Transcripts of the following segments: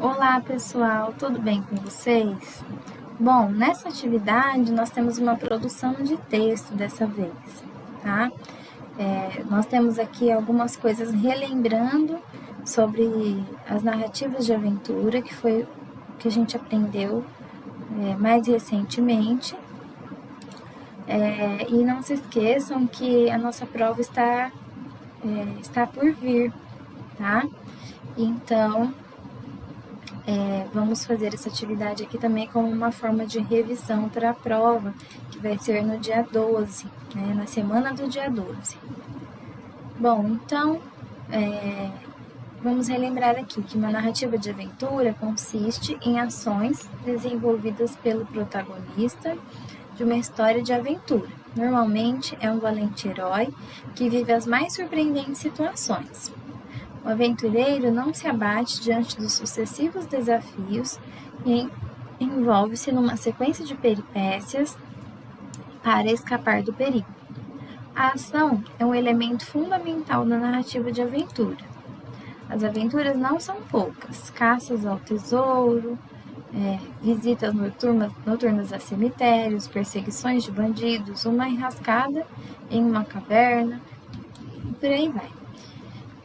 Olá pessoal, tudo bem com vocês? Bom, nessa atividade nós temos uma produção de texto dessa vez, tá? Nós temos aqui algumas coisas relembrando sobre as narrativas de aventura, que foi o que a gente aprendeu mais recentemente. E não se esqueçam que a nossa prova está por vir, tá? Então, vamos fazer essa atividade aqui também como uma forma de revisão para a prova, que vai ser no dia 12, né, na semana do dia 12. Bom, então, vamos relembrar aqui que uma narrativa de aventura consiste em ações desenvolvidas pelo protagonista de uma história de aventura. Normalmente é um valente herói que vive as mais surpreendentes situações. O aventureiro não se abate diante dos sucessivos desafios e envolve-se numa sequência de peripécias para escapar do perigo. A ação é um elemento fundamental da narrativa de aventura. As aventuras não são poucas: caças ao tesouro, visitas noturnas a cemitérios, perseguições de bandidos, uma enrascada em uma caverna, e por aí vai.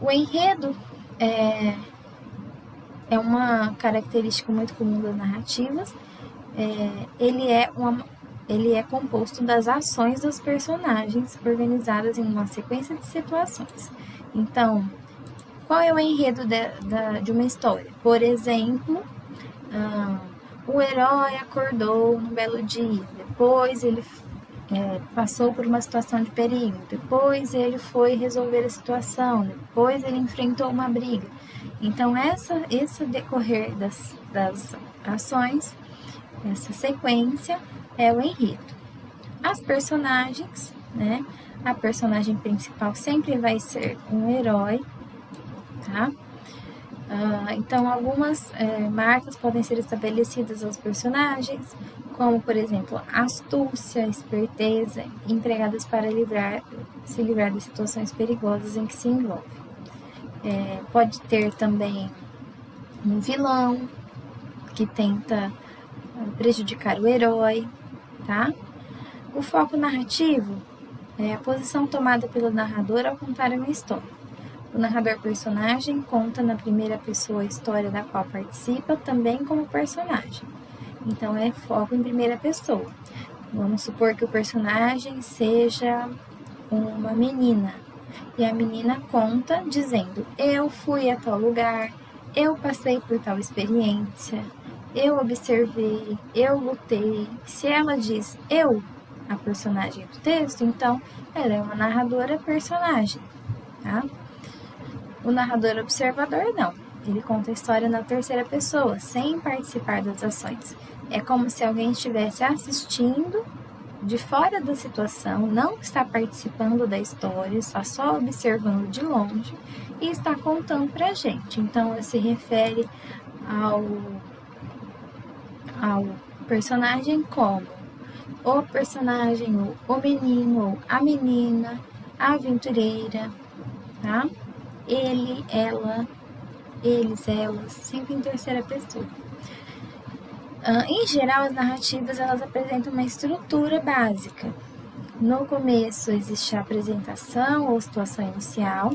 O enredo é uma característica muito comum das narrativas. Ele é composto das ações dos personagens organizadas em uma sequência de situações. Então, qual é o enredo de uma história? Por exemplo, o herói acordou num belo dia, depois ele passou por uma situação de perigo, depois ele foi resolver a situação, depois ele enfrentou uma briga. Então, esse decorrer das ações, essa sequência, é o enredo. As personagens, né? A personagem principal sempre vai ser um herói, tá? Então, algumas marcas podem ser estabelecidas aos personagens, como, por exemplo, astúcia, esperteza, empregadas para se livrar de situações perigosas em que se envolve. Pode ter também um vilão que tenta prejudicar o herói, tá? O foco narrativo é a posição tomada pelo narrador ao contar uma história. O narrador-personagem conta na primeira pessoa a história da qual participa, também como personagem. Então, é foco em primeira pessoa. Vamos supor que o personagem seja uma menina. E a menina conta dizendo: eu fui a tal lugar, eu passei por tal experiência, eu observei, eu lutei. Se ela diz eu, a personagem do texto, então ela é uma narradora-personagem, tá? O narrador observador não. Ele conta a história na terceira pessoa, sem participar das ações. É como se alguém estivesse assistindo de fora da situação, não está participando da história, está só observando de longe e está contando pra gente. Então, ele se refere ao personagem como o personagem, ou o menino, ou a menina, a aventureira, tá? Ele, ela, eles, elas, sempre em terceira pessoa. Em geral, as narrativas elas apresentam uma estrutura básica. No começo existe a apresentação ou situação inicial,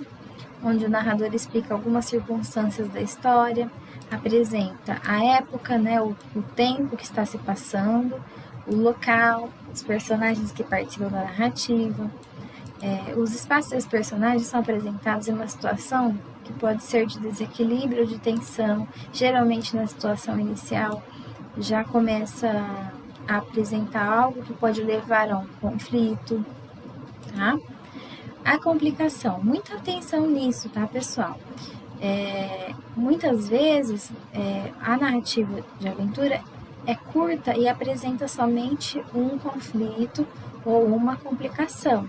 onde o narrador explica algumas circunstâncias da história, apresenta a época, né, o tempo que está se passando, o local, os personagens que participam da narrativa. Os espaços dos personagens são apresentados em uma situação que pode ser de desequilíbrio ou de tensão. Geralmente, na situação inicial, já começa a apresentar algo que pode levar a um conflito, tá? A complicação, muita atenção nisso, tá, pessoal? Muitas vezes, a narrativa de aventura é curta e apresenta somente um conflito ou uma complicação.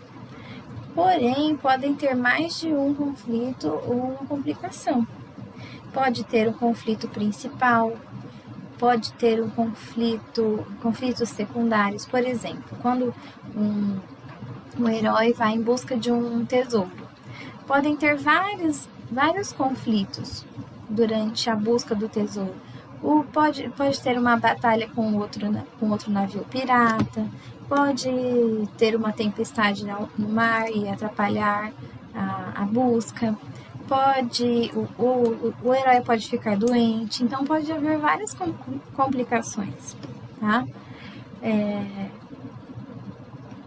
Porém, podem ter mais de um conflito ou uma complicação. Pode ter um conflito principal, pode ter conflitos secundários. Por exemplo, quando um herói vai em busca de um tesouro, podem ter vários conflitos durante a busca do tesouro. Pode ter uma batalha com outro navio pirata, pode ter uma tempestade no mar e atrapalhar a busca, o herói pode ficar doente, então pode haver várias complicações, tá?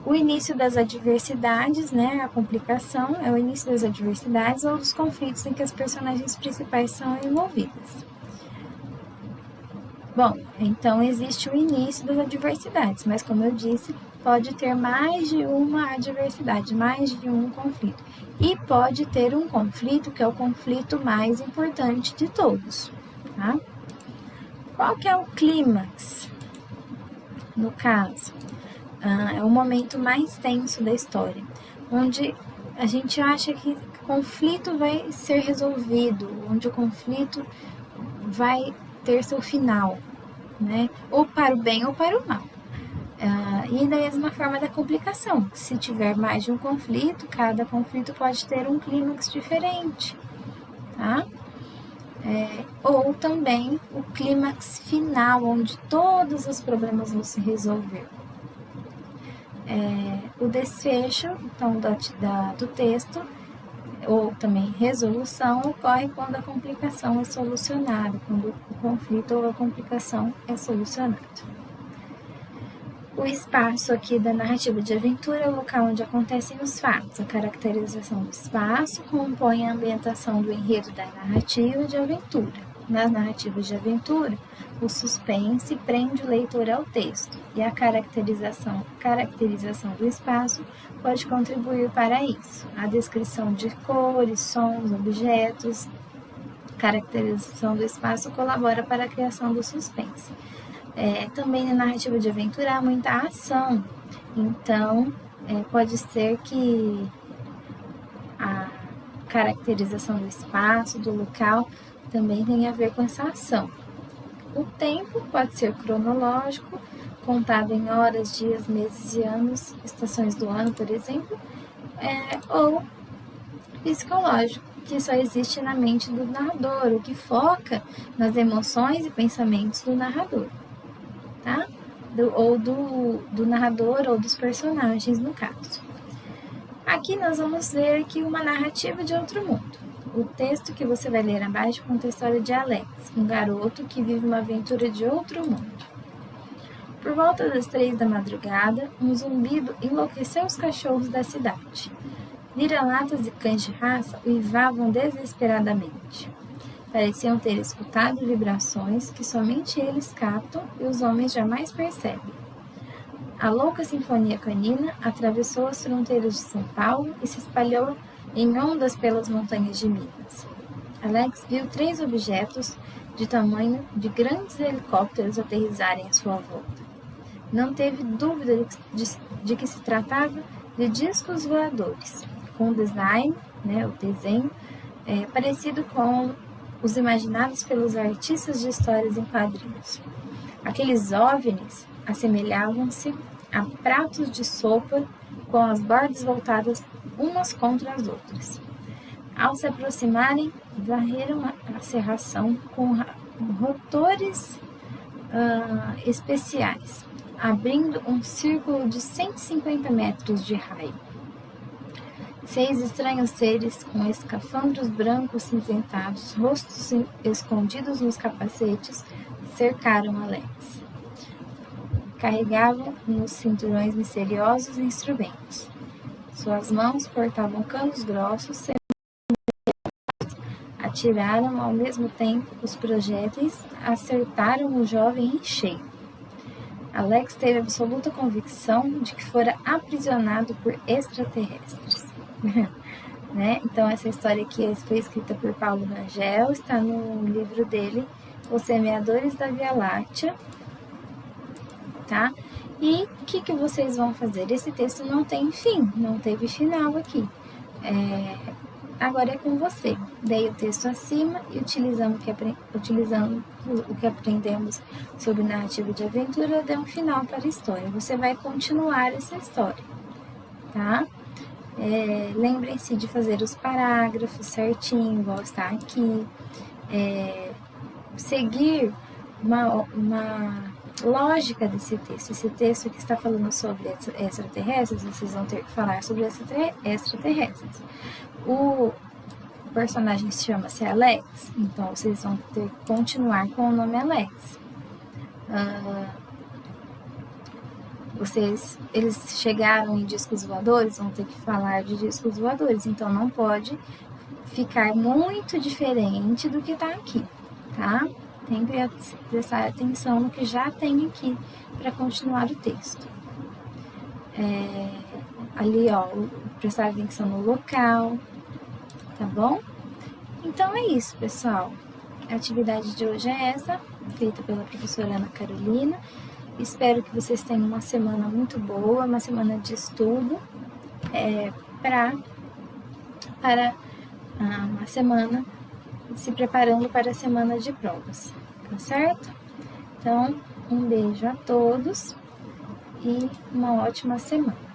O início das adversidades, né, a complicação é o início das adversidades ou dos conflitos em que as personagens principais são envolvidas. Bom, então existe o início das adversidades, mas como eu disse, pode ter mais de uma adversidade, mais de um conflito. E pode ter um conflito que é o conflito mais importante de todos, tá? Qual que é o clímax, no caso? É o momento mais tenso da história, onde a gente acha que o conflito vai ser resolvido, onde o conflito vai ter seu final, né? Ou para o bem ou para o mal. E da mesma forma da complicação, se tiver mais de um conflito, cada conflito pode ter um clímax diferente, tá? Ou também o clímax final, onde todos os problemas vão se resolver. O desfecho, então, do texto, ou também resolução, ocorre quando a complicação é solucionada, quando o conflito ou a complicação é solucionado. O espaço aqui da narrativa de aventura é o local onde acontecem os fatos. A caracterização do espaço compõe a ambientação do enredo da narrativa de aventura. Nas narrativas de aventura, o suspense prende o leitor ao texto e a caracterização do espaço pode contribuir para isso. A descrição de cores, sons, objetos, caracterização do espaço colabora para a criação do suspense. Também na narrativa de aventura há muita ação, então pode ser que a caracterização do espaço, do local, também tenha a ver com essa ação. O tempo pode ser cronológico, contado em horas, dias, meses e anos, estações do ano, por exemplo, ou psicológico, que só existe na mente do narrador, o que foca nas emoções e pensamentos do narrador. Tá? Do narrador ou dos personagens, no caso. Aqui nós vamos ver aqui uma narrativa de outro mundo. O texto que você vai ler abaixo conta a história de Alex, um garoto que vive uma aventura de outro mundo. Por volta das 3 da madrugada, um zumbido enlouqueceu os cachorros da cidade. Vira-latas e cães de raça uivavam desesperadamente. Pareciam ter escutado vibrações que somente eles captam e os homens jamais percebem. A louca sinfonia canina atravessou as fronteiras de São Paulo e se espalhou em ondas pelas montanhas de Minas. Alex viu 3 objetos de tamanho de grandes helicópteros aterrissarem à sua volta. Não teve dúvida de que se tratava de discos voadores, com design, o desenho, parecido com os imaginados pelos artistas de histórias em quadrinhos. Aqueles OVNIs assemelhavam-se a pratos de sopa com as bordas voltadas umas contra as outras. Ao se aproximarem, varreram a cerração com rotores especiais, abrindo um círculo de 150 metros de raio. 6 estranhos seres com escafandros brancos cinzentados, rostos escondidos nos capacetes, cercaram Alex. Carregavam nos cinturões misteriosos instrumentos. Suas mãos portavam canos grossos, atiraram ao mesmo tempo os projéteis, acertaram o jovem em cheio. Alex teve absoluta convicção de que fora aprisionado por extraterrestres. Então, essa história aqui foi escrita por Paulo Rangel, está no livro dele, Os Semeadores da Via Láctea, tá? E o que vocês vão fazer? Esse texto não tem fim, não teve final aqui. Agora é com você. Dei o texto acima e utilizando o que aprendemos sobre narrativa de aventura, deu um final para a história. Você vai continuar essa história, tá? Lembrem-se de fazer os parágrafos certinho, igual está aqui. seguir uma lógica desse texto. Esse texto que está falando sobre extraterrestres, vocês vão ter que falar sobre extraterrestres. O personagem chama-se Alex, então vocês vão ter que continuar com o nome Alex. Eles chegaram em discos voadores, vão ter que falar de discos voadores, então não pode ficar muito diferente do que está aqui, tá? Tem que prestar atenção no que já tem aqui para continuar o texto. Ali, ó, prestar atenção no local, tá bom? Então é isso, pessoal. A atividade de hoje é essa, feita pela professora Ana Carolina. Espero que vocês tenham uma semana muito boa, uma semana de estudo, para uma semana, se preparando para a semana de provas, tá certo? Então, um beijo a todos e uma ótima semana.